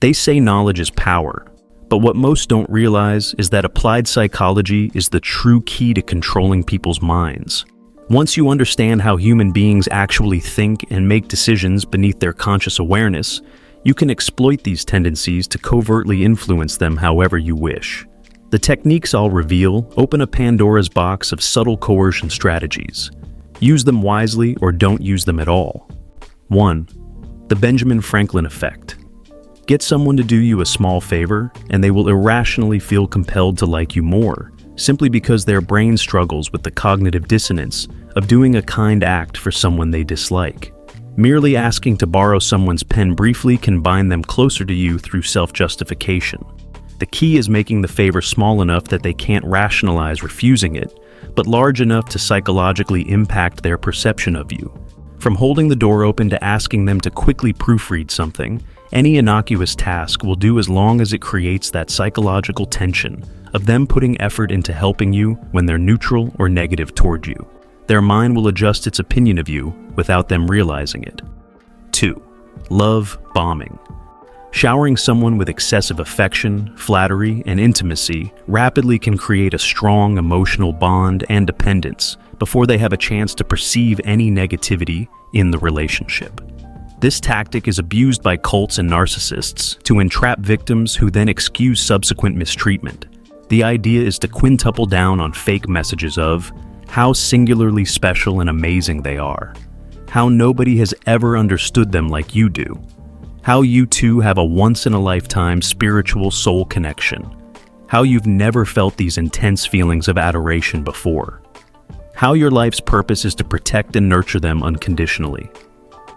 They say knowledge is power, but what most don't realize is that applied psychology is the true key to controlling people's minds. Once you understand how human beings actually think and make decisions beneath their conscious awareness, you can exploit these tendencies to covertly influence them however you wish. The techniques I'll reveal open a Pandora's box of subtle coercion strategies. Use them wisely or don't use them at all. 1. The Benjamin Franklin effect. Get someone to do you a small favor, and they will irrationally feel compelled to like you more, simply because their brain struggles with the cognitive dissonance of doing a kind act for someone they dislike. Merely asking to borrow someone's pen briefly can bind them closer to you through self-justification. The key is making the favor small enough that they can't rationalize refusing it, but large enough to psychologically impact their perception of you. From holding the door open to asking them to quickly proofread something, any innocuous task will do as long as it creates that psychological tension of them putting effort into helping you when they're neutral or negative toward you. Their mind will adjust its opinion of you without them realizing it. 2. Love bombing. Showering someone with excessive affection, flattery, and intimacy rapidly can create a strong emotional bond and dependence before they have a chance to perceive any negativity in the relationship. This tactic is abused by cults and narcissists to entrap victims who then excuse subsequent mistreatment. The idea is to quintuple down on fake messages of how singularly special and amazing they are, how nobody has ever understood them like you do, how you two have a once-in-a-lifetime spiritual soul connection, how you've never felt these intense feelings of adoration before, how your life's purpose is to protect and nurture them unconditionally.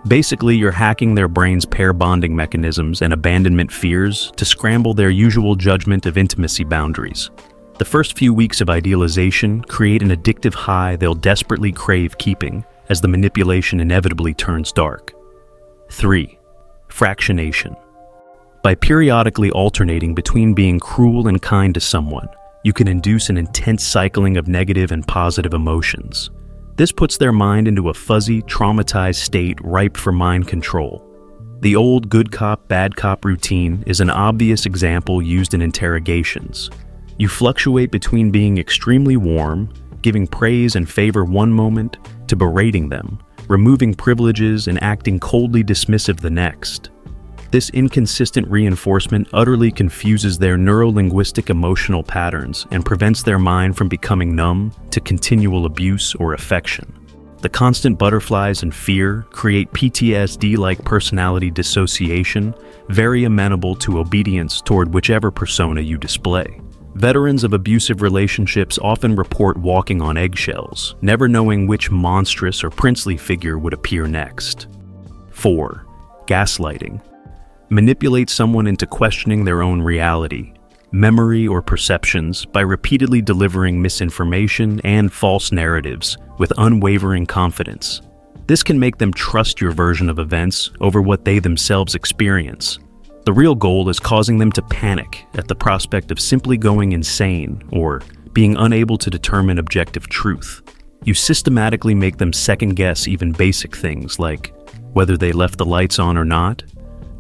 Basically, you're hacking their brain's pair bonding mechanisms and abandonment fears to scramble their usual judgment of intimacy boundaries. The first few weeks of idealization create an addictive high they'll desperately crave keeping as the manipulation inevitably turns dark. 3. Fractionation. By periodically alternating between being cruel and kind to someone, you can induce an intense cycling of negative and positive emotions. This puts their mind into a fuzzy, traumatized state ripe for mind control. The old good cop, bad cop routine is an obvious example used in interrogations. You fluctuate between being extremely warm, giving praise and favor one moment, to berating them, removing privileges, and acting coldly dismissive the next. This inconsistent reinforcement utterly confuses their neuro-linguistic emotional patterns and prevents their mind from becoming numb to continual abuse or affection. The constant butterflies and fear create PTSD-like personality dissociation, very amenable to obedience toward whichever persona you display. Veterans of abusive relationships often report walking on eggshells, never knowing which monstrous or princely figure would appear next. 4. Gaslighting. Manipulate someone into questioning their own reality, memory, or perceptions by repeatedly delivering misinformation and false narratives with unwavering confidence. This can make them trust your version of events over what they themselves experience. The real goal is causing them to panic at the prospect of simply going insane or being unable to determine objective truth. You systematically make them second-guess even basic things like whether they left the lights on or not,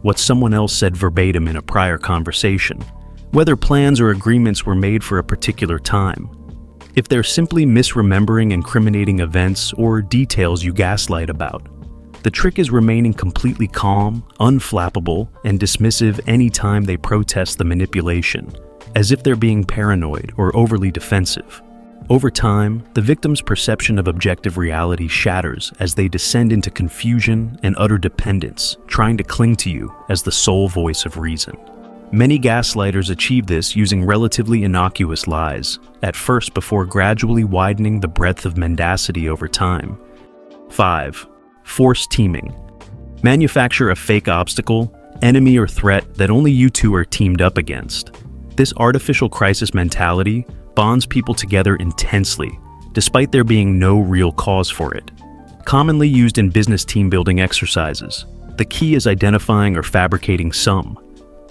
what someone else said verbatim in a prior conversation, whether plans or agreements were made for a particular time. If they're simply misremembering incriminating events or details you gaslight about, the trick is remaining completely calm, unflappable, and dismissive any time they protest the manipulation, as if they're being paranoid or overly defensive. Over time, the victim's perception of objective reality shatters as they descend into confusion and utter dependence, trying to cling to you as the sole voice of reason. Many gaslighters achieve this using relatively innocuous lies, at first before gradually widening the breadth of mendacity over time. 5. Force teaming. Manufacture a fake obstacle, enemy, or threat that only you two are teamed up against. This artificial crisis mentality bonds people together intensely, despite there being no real cause for it. Commonly used in business team-building exercises, the key is identifying or fabricating some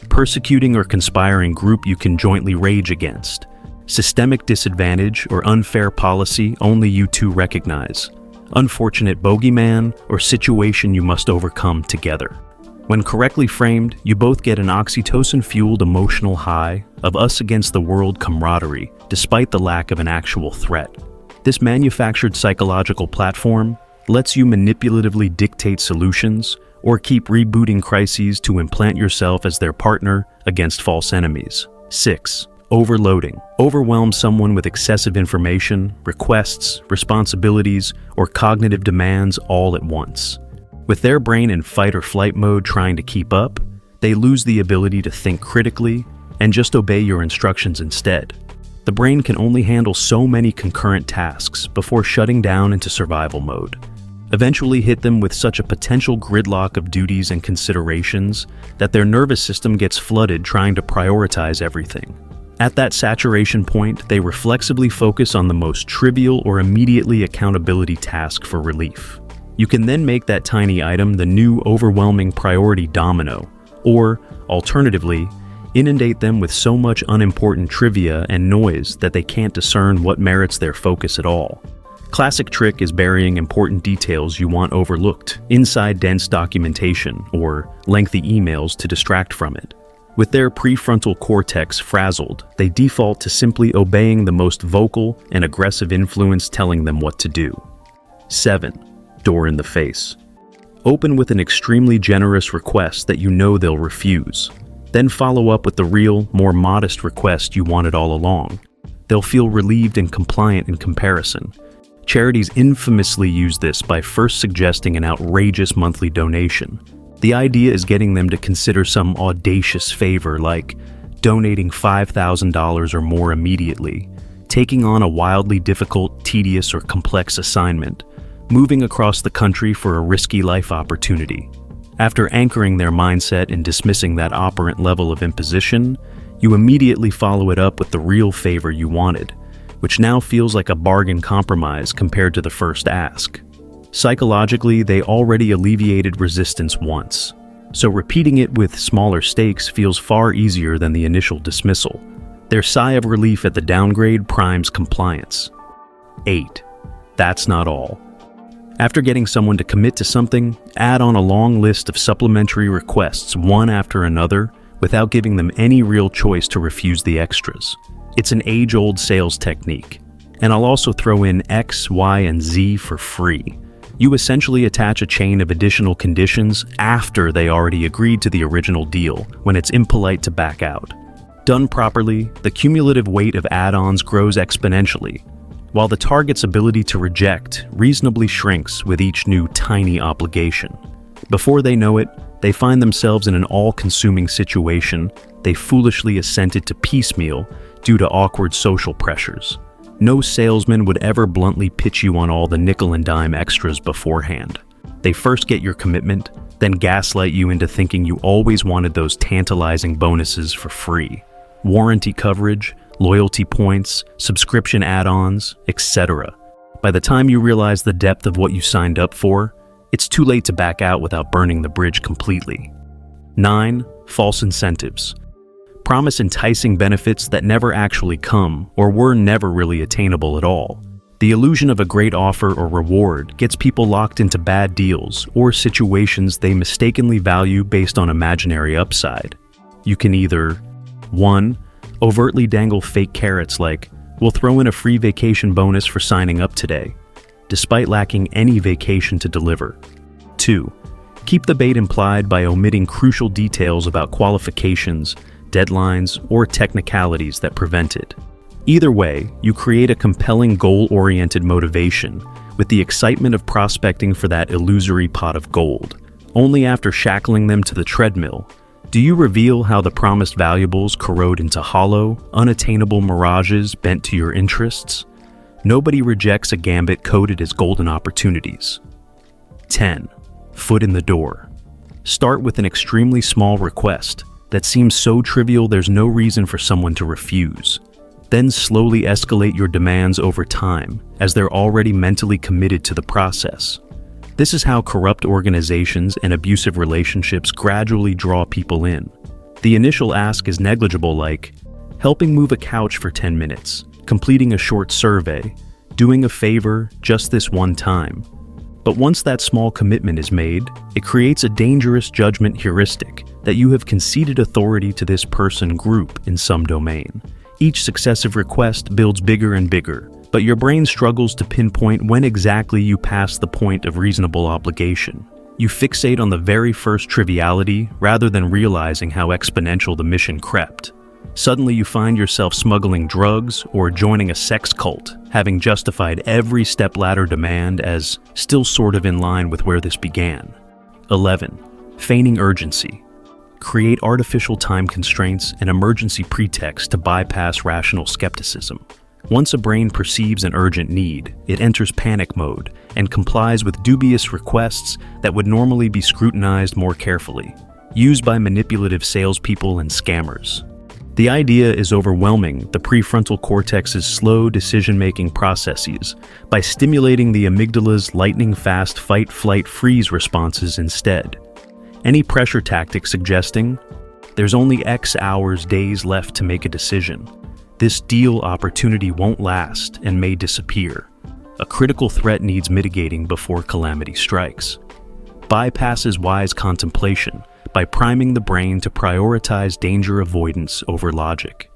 persecuting or conspiring group you can jointly rage against, systemic disadvantage or unfair policy only you two recognize, unfortunate bogeyman or situation you must overcome together. When correctly framed, you both get an oxytocin-fueled emotional high of us against the world camaraderie, despite the lack of an actual threat. This manufactured psychological platform lets you manipulatively dictate solutions or keep rebooting crises to implant yourself as their partner against false enemies. 6. Overloading. Overwhelm someone with excessive information, requests, responsibilities, or cognitive demands all at once. With their brain in fight or flight mode trying to keep up, they lose the ability to think critically and just obey your instructions instead. The brain can only handle so many concurrent tasks before shutting down into survival mode. Eventually hit them with such a potential gridlock of duties and considerations that their nervous system gets flooded trying to prioritize everything. At that saturation point, they reflexively focus on the most trivial or immediately accountability task for relief. You can then make that tiny item the new overwhelming priority domino, or, alternatively, inundate them with so much unimportant trivia and noise that they can't discern what merits their focus at all. Classic trick is burying important details you want overlooked inside dense documentation or lengthy emails to distract from it. With their prefrontal cortex frazzled, they default to simply obeying the most vocal and aggressive influence telling them what to do. 7. Door in the face. Open with an extremely generous request that you know they'll refuse. Then follow up with the real, more modest request you wanted all along. They'll feel relieved and compliant in comparison. Charities infamously use this by first suggesting an outrageous monthly donation. The idea is getting them to consider some audacious favor like donating $5,000 or more immediately, taking on a wildly difficult, tedious, or complex assignment, moving across the country for a risky life opportunity. After anchoring their mindset and dismissing that operant level of imposition, you immediately follow it up with the real favor you wanted, which now feels like a bargain compromise compared to the first ask. Psychologically, they already alleviated resistance once, so repeating it with smaller stakes feels far easier than the initial dismissal. Their sigh of relief at the downgrade primes compliance. 8. That's not all. After getting someone to commit to something, add on a long list of supplementary requests one after another without giving them any real choice to refuse the extras. It's an age-old sales technique. And I'll also throw in X, Y, and Z for free. You essentially attach a chain of additional conditions after they already agreed to the original deal, when it's impolite to back out. Done properly, the cumulative weight of add-ons grows exponentially, while the target's ability to reject reasonably shrinks with each new tiny obligation. Before they know it, they find themselves in an all-consuming situation they foolishly assented to piecemeal due to awkward social pressures. No salesman would ever bluntly pitch you on all the nickel and dime extras beforehand. They first get your commitment, then gaslight you into thinking you always wanted those tantalizing bonuses for free. Warranty coverage, loyalty points, subscription add-ons, etc. By the time you realize the depth of what you signed up for, it's too late to back out without burning the bridge completely. 9. False incentives. Promise enticing benefits that never actually come or were never really attainable at all. The illusion of a great offer or reward gets people locked into bad deals or situations they mistakenly value based on imaginary upside. You can either 1. Overtly dangle fake carrots like, "We'll throw in a free vacation bonus for signing up today," despite lacking any vacation to deliver. 2. Keep the bait implied by omitting crucial details about qualifications, deadlines, or technicalities that prevent it. Either way, you create a compelling goal-oriented motivation with the excitement of prospecting for that illusory pot of gold. Only after shackling them to the treadmill do you reveal how the promised valuables corrode into hollow, unattainable mirages bent to your interests. Nobody rejects a gambit coded as golden opportunities. 10. Foot in the door. Start with an extremely small request that seems so trivial there's no reason for someone to refuse. Then slowly escalate your demands over time as they're already mentally committed to the process. This is how corrupt organizations and abusive relationships gradually draw people in. The initial ask is negligible, like helping move a couch for 10 minutes, completing a short survey, doing a favor just this one time. But once that small commitment is made, it creates a dangerous judgment heuristic that you have conceded authority to this person group in some domain. Each successive request builds bigger and bigger, but your brain struggles to pinpoint when exactly you pass the point of reasonable obligation. You fixate on the very first triviality rather than realizing how exponential the mission crept. Suddenly you find yourself smuggling drugs or joining a sex cult, having justified every stepladder demand as still sort of in line with where this began. 11. Feigning urgency. Create artificial time constraints and emergency pretexts to bypass rational skepticism. Once a brain perceives an urgent need, it enters panic mode and complies with dubious requests that would normally be scrutinized more carefully, used by manipulative salespeople and scammers. The idea is overwhelming the prefrontal cortex's slow decision-making processes by stimulating the amygdala's lightning-fast fight-flight-freeze responses instead. Any pressure tactic suggesting there's only X hours, days left to make a decision. This deal opportunity won't last and may disappear. A critical threat needs mitigating before calamity strikes. Bypasses wise contemplation by priming the brain to prioritize danger avoidance over logic.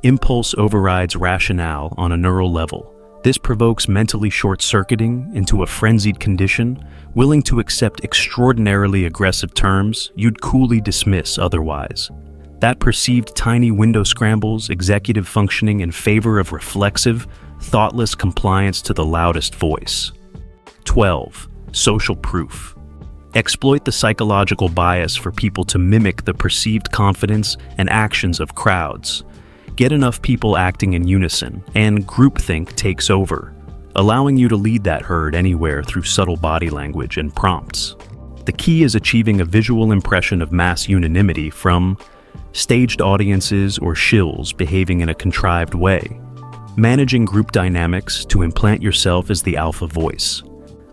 Impulse overrides rationale on a neural level. This provokes mentally short-circuiting into a frenzied condition, willing to accept extraordinarily aggressive terms you'd coolly dismiss otherwise. That perceived tiny window scrambles executive functioning in favor of reflexive, thoughtless compliance to the loudest voice. 12. Social proof. Exploit the psychological bias for people to mimic the perceived confidence and actions of crowds. Get enough people acting in unison, and groupthink takes over, allowing you to lead that herd anywhere through subtle body language and prompts. The key is achieving a visual impression of mass unanimity from staged audiences or shills behaving in a contrived way. Managing group dynamics to implant yourself as the alpha voice.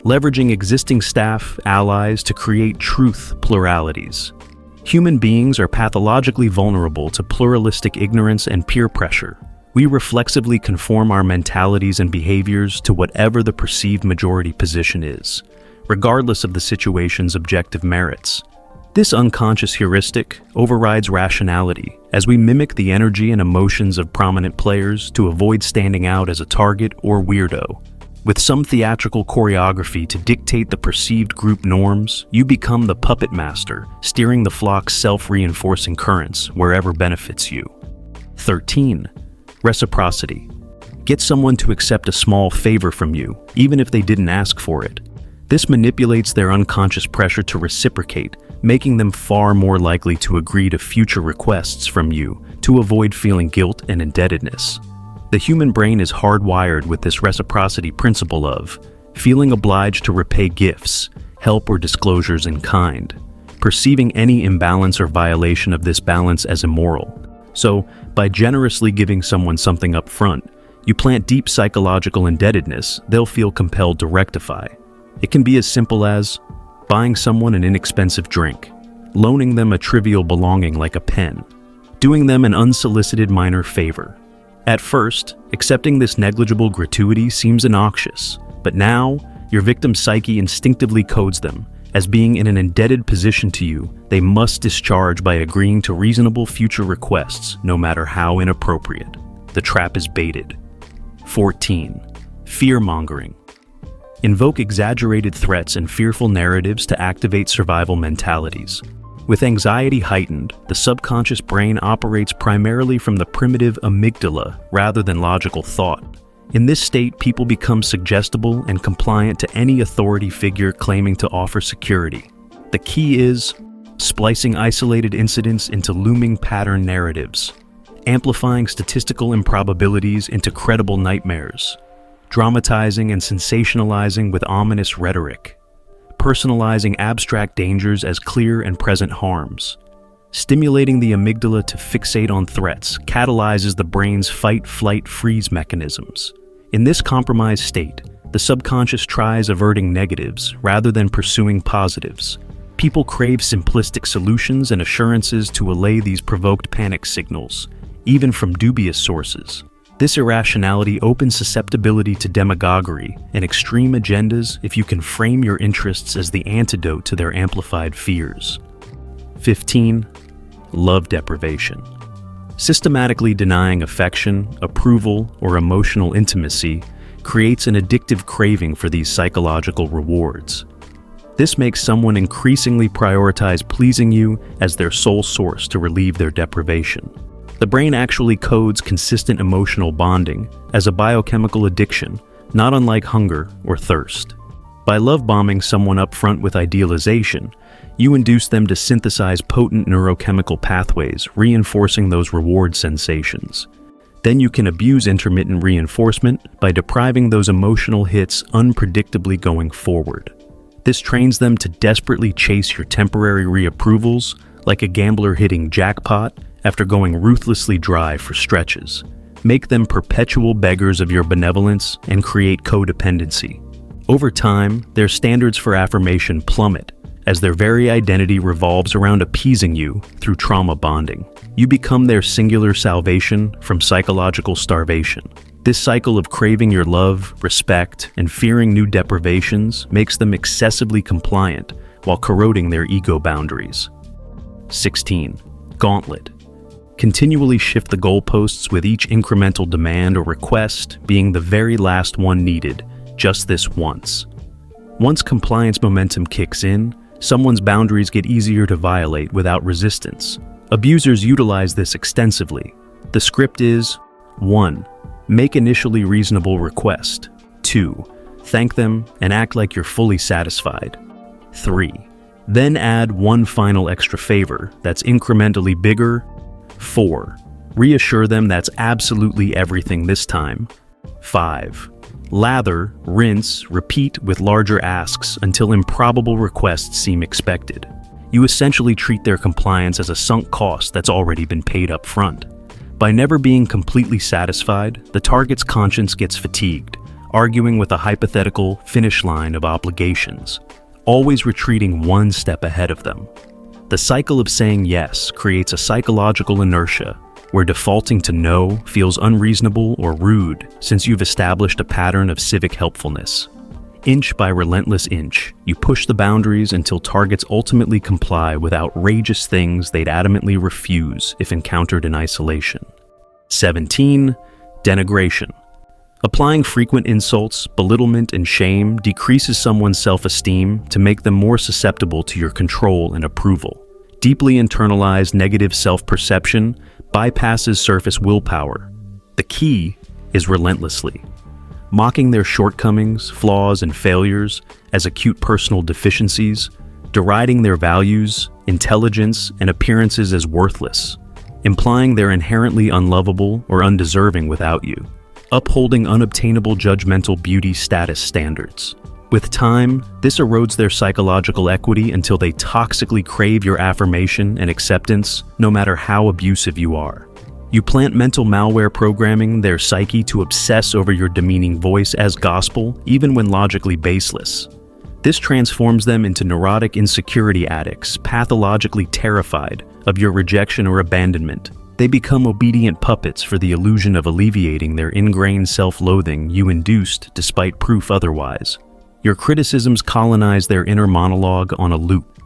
Leveraging existing staff, allies to create truth pluralities. Human beings are pathologically vulnerable to pluralistic ignorance and peer pressure. We reflexively conform our mentalities and behaviors to whatever the perceived majority position is, regardless of the situation's objective merits. This unconscious heuristic overrides rationality as we mimic the energy and emotions of prominent players to avoid standing out as a target or weirdo. With some theatrical choreography to dictate the perceived group norms, you become the puppet master, steering the flock's self-reinforcing currents wherever benefits you. 13. Reciprocity. Get someone to accept a small favor from you, even if they didn't ask for it. This manipulates their unconscious pressure to reciprocate, making them far more likely to agree to future requests from you to avoid feeling guilt and indebtedness. The human brain is hardwired with this reciprocity principle of feeling obliged to repay gifts, help or disclosures in kind, perceiving any imbalance or violation of this balance as immoral. So, by generously giving someone something up front, you plant deep psychological indebtedness they'll feel compelled to rectify. It can be as simple as buying someone an inexpensive drink, loaning them a trivial belonging like a pen, doing them an unsolicited minor favor. At first, accepting this negligible gratuity seems innocuous, but now, your victim's psyche instinctively codes them as being in an indebted position to you they must discharge by agreeing to reasonable future requests, no matter how inappropriate. The trap is baited. 14. Fearmongering. Invoke exaggerated threats and fearful narratives to activate survival mentalities. With anxiety heightened, the subconscious brain operates primarily from the primitive amygdala rather than logical thought. In this state, people become suggestible and compliant to any authority figure claiming to offer security. The key is splicing isolated incidents into looming pattern narratives, amplifying statistical improbabilities into credible nightmares, dramatizing and sensationalizing with ominous rhetoric, personalizing abstract dangers as clear and present harms. Stimulating the amygdala to fixate on threats catalyzes the brain's fight-flight-freeze mechanisms. In this compromised state, the subconscious tries averting negatives rather than pursuing positives. People crave simplistic solutions and assurances to allay these provoked panic signals, even from dubious sources. This irrationality opens susceptibility to demagoguery and extreme agendas if you can frame your interests as the antidote to their amplified fears. 15. Love deprivation. Systematically denying affection, approval, or emotional intimacy creates an addictive craving for these psychological rewards. This makes someone increasingly prioritize pleasing you as their sole source to relieve their deprivation. The brain actually codes consistent emotional bonding as a biochemical addiction, not unlike hunger or thirst. By love-bombing someone up front with idealization, you induce them to synthesize potent neurochemical pathways, reinforcing those reward sensations. Then you can abuse intermittent reinforcement by depriving those emotional hits unpredictably going forward. This trains them to desperately chase your temporary reapprovals, like a gambler hitting jackpot after going ruthlessly dry for stretches. Make them perpetual beggars of your benevolence and create codependency. Over time, their standards for affirmation plummet, as their very identity revolves around appeasing you through trauma bonding. You become their singular salvation from psychological starvation. This cycle of craving your love, respect, and fearing new deprivations makes them excessively compliant while corroding their ego boundaries. 16. Gauntlet. Continually shift the goalposts with each incremental demand or request being the very last one needed, just this once. Once compliance momentum kicks in, someone's boundaries get easier to violate without resistance. Abusers utilize this extensively. The script is: 1. Make initially reasonable request. 2. Thank them and act like you're fully satisfied. 3. Then add one final extra favor that's incrementally bigger. 4. Reassure them that's absolutely everything this time. 5. Lather, rinse, repeat with larger asks until improbable requests seem expected. You essentially treat their compliance as a sunk cost that's already been paid up front. By never being completely satisfied, the target's conscience gets fatigued, arguing with a hypothetical finish line of obligations, always retreating one step ahead of them. The cycle of saying yes creates a psychological inertia where defaulting to no feels unreasonable or rude since you've established a pattern of civic helpfulness. Inch by relentless inch, you push the boundaries until targets ultimately comply with outrageous things they'd adamantly refuse if encountered in isolation. 17. Denigration. Applying frequent insults, belittlement, and shame decreases someone's self-esteem to make them more susceptible to your control and approval. Deeply internalized negative self-perception bypasses surface willpower. The key is relentlessly. Mocking their shortcomings, flaws, and failures as acute personal deficiencies, deriding their values, intelligence, and appearances as worthless, implying they're inherently unlovable or undeserving without you, upholding unobtainable judgmental beauty status standards. With time, this erodes their psychological equity until they toxically crave your affirmation and acceptance, no matter how abusive you are. You plant mental malware programming their psyche to obsess over your demeaning voice as gospel, even when logically baseless. This transforms them into neurotic insecurity addicts, pathologically terrified of your rejection or abandonment. They become obedient puppets for the illusion of alleviating their ingrained self-loathing you induced despite proof otherwise. Your criticisms colonize their inner monologue on a loop.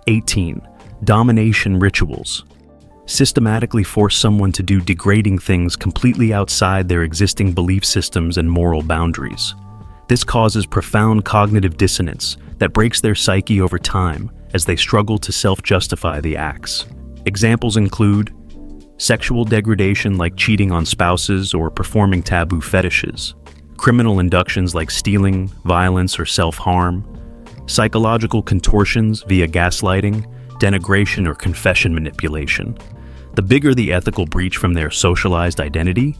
18. Domination Rituals. Systematically force someone to do degrading things completely outside their existing belief systems and moral boundaries. This causes profound cognitive dissonance that breaks their psyche over time as they struggle to self-justify the acts. Examples include sexual degradation like cheating on spouses or performing taboo fetishes, criminal inductions like stealing, violence, or self-harm, psychological contortions via gaslighting, denigration, or confession manipulation. The bigger the ethical breach from their socialized identity,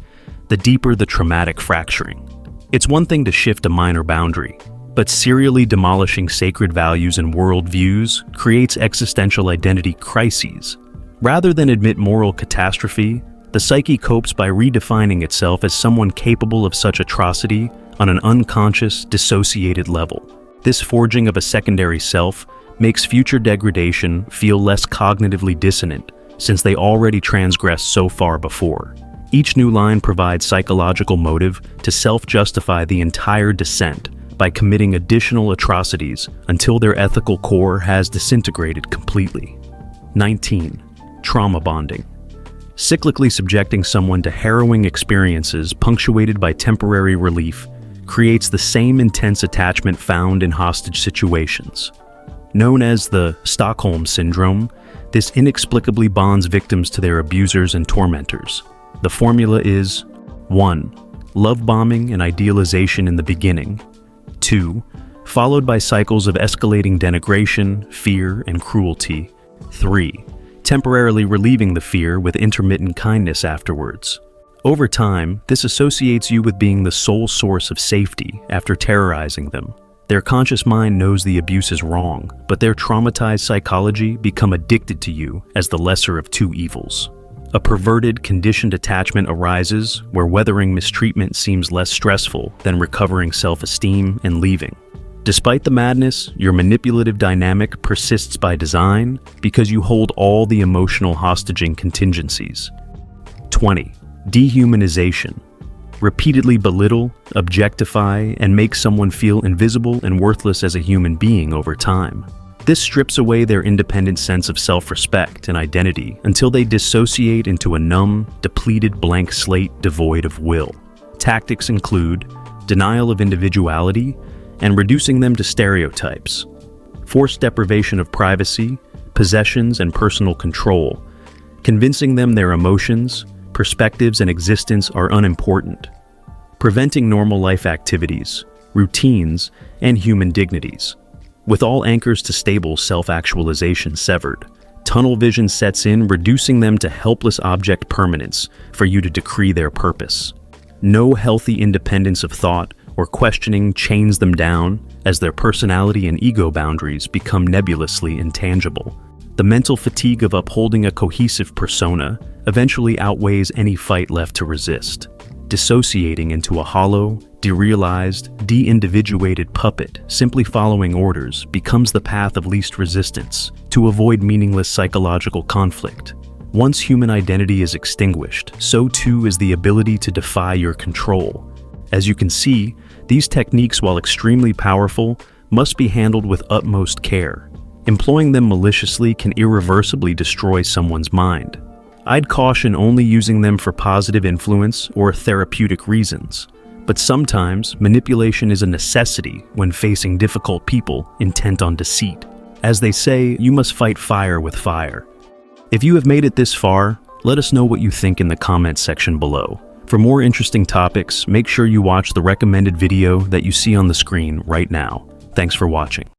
the deeper the traumatic fracturing. It's one thing to shift a minor boundary, but serially demolishing sacred values and worldviews creates existential identity crises. Rather than admit moral catastrophe, the psyche copes by redefining itself as someone capable of such atrocity on an unconscious, dissociated level. This forging of a secondary self makes future degradation feel less cognitively dissonant, since they already transgressed so far before. Each new line provides psychological motive to self-justify the entire descent by committing additional atrocities until their ethical core has disintegrated completely. 19. Trauma bonding. Cyclically subjecting someone to harrowing experiences punctuated by temporary relief creates the same intense attachment found in hostage situations. Known as the Stockholm Syndrome, this inexplicably bonds victims to their abusers and tormentors. The formula is 1. Love bombing and idealization in the beginning. 2. Followed by cycles of escalating denigration, fear, and cruelty. 3. Temporarily relieving the fear with intermittent kindness afterwards. Over time, this associates you with being the sole source of safety after terrorizing them. Their conscious mind knows the abuse is wrong, but their traumatized psychology become addicted to you as the lesser of two evils. A perverted, conditioned attachment arises where weathering mistreatment seems less stressful than recovering self-esteem and leaving. Despite the madness, your manipulative dynamic persists by design because you hold all the emotional hostaging contingencies. 20. Dehumanization. Repeatedly belittle, objectify, and make someone feel invisible and worthless as a human being over time. This strips away their independent sense of self-respect and identity until they dissociate into a numb, depleted blank slate devoid of will. Tactics include denial of individuality and reducing them to stereotypes, forced deprivation of privacy, possessions, and personal control, convincing them their emotions, perspectives, and existence are unimportant, preventing normal life activities, routines, and human dignities. With all anchors to stable self-actualization severed, tunnel vision sets in, reducing them to helpless object permanence for you to decree their purpose. No healthy independence of thought or questioning chains them down as their personality and ego boundaries become nebulously intangible. The mental fatigue of upholding a cohesive persona eventually outweighs any fight left to resist. Dissociating into a hollow, derealized, de-individuated puppet simply following orders becomes the path of least resistance to avoid meaningless psychological conflict. Once human identity is extinguished, so too is the ability to defy your control. As you can see, these techniques, while extremely powerful, must be handled with utmost care. Employing them maliciously can irreversibly destroy someone's mind. I'd caution only using them for positive influence or therapeutic reasons. But sometimes, manipulation is a necessity when facing difficult people intent on deceit. As they say, you must fight fire with fire. If you have made it this far, let us know what you think in the comments section below. For more interesting topics, make sure you watch the recommended video that you see on the screen right now. Thanks for watching.